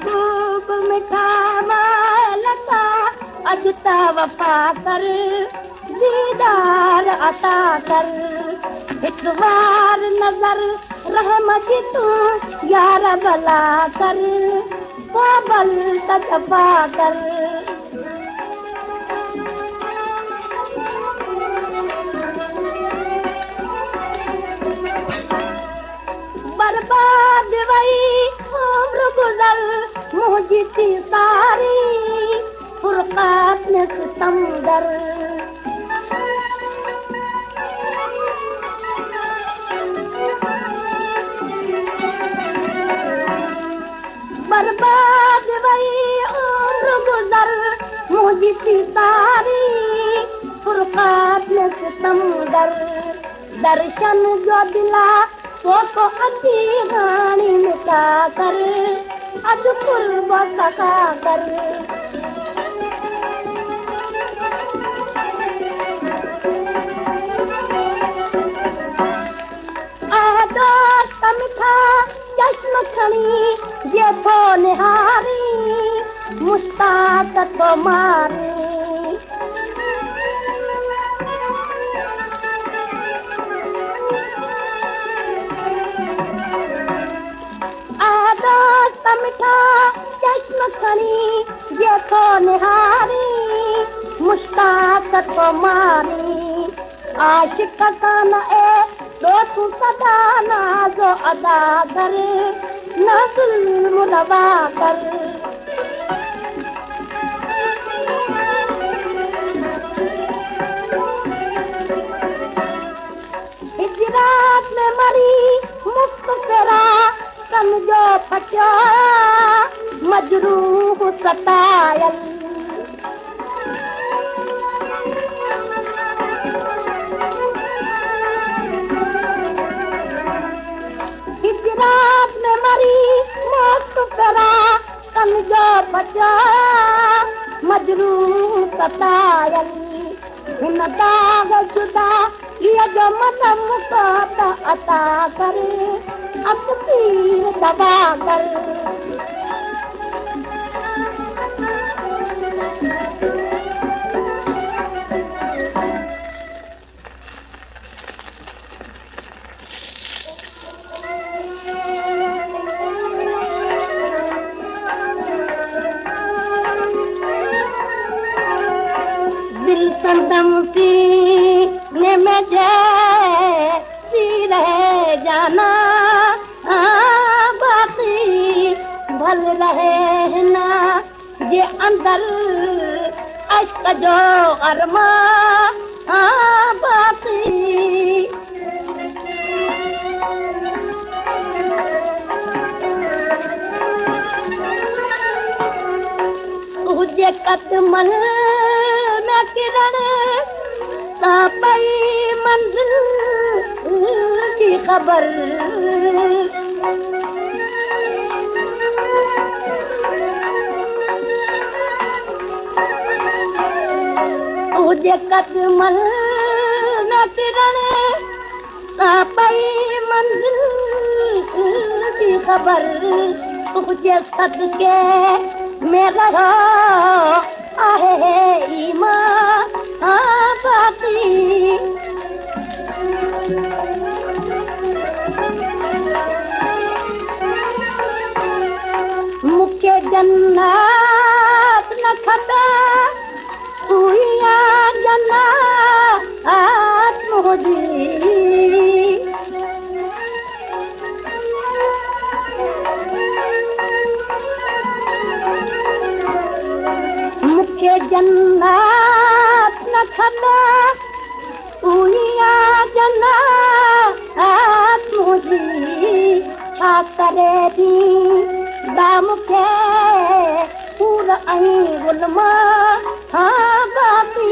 महबूब मिठा लता अजता वफा कर दीदार अता कर एक बार नजर रहमत तू यार भला कर पाबल तजफा कर बर्बाद वही उम्र गुजर मुझी सारी फुरकात में सितमगर बर्बाद वही उम्र गुजर मुझी सारी फुरकात में सितमगर दर्शन जो दिला तो अच्छी गानी मिटा कर अज कुर्ब सका कर दोस्त मिठा चश्म खणी जे थो निहारी मुश्ताक तो मारी मिठा चश्म खणी जे थो निहारी मुश्ताक तो मारी आशिक कान ए तू सदा नाज़ो अदा कर न ज़ुल्म रवा कर हिजरात में मरी मुस्तफरा समझो फटिया मजरूह सतायल हिजरात में मरी मुस्तफरा समझो फटिया मजरूह सतायल हिन दाग जुदा ये जो मदम को अता कर अपनी दबा कर दिल संदम सीने में जैसी रह जाना भल रहे ना ये अंदर अश्क जो अरमा बाती तुझे कदमन में किरण सापई मंजिल की खबर तुझे कदमन न किरण सापई मंजिल की खबर तुझे सदके में रहो आहे ईमान बाती मुख्य जन्नत न खता हुआ जन्नत मोदी मुख्य जन्नत न खता हुआ जन्नत मोदी छा करे थी दाम के पूरा आई गुलमा हाँ बाती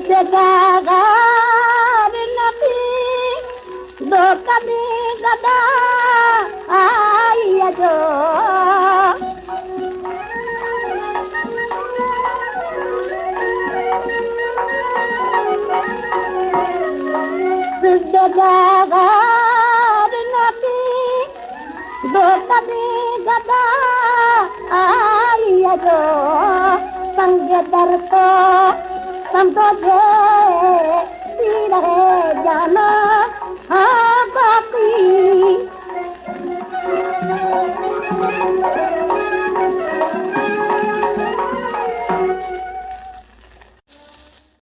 जगार नबी दो कभी गदा आई जो जगार नबी दो कभी गदा आई जो संग दर को समझो जे रहे जाना हाँ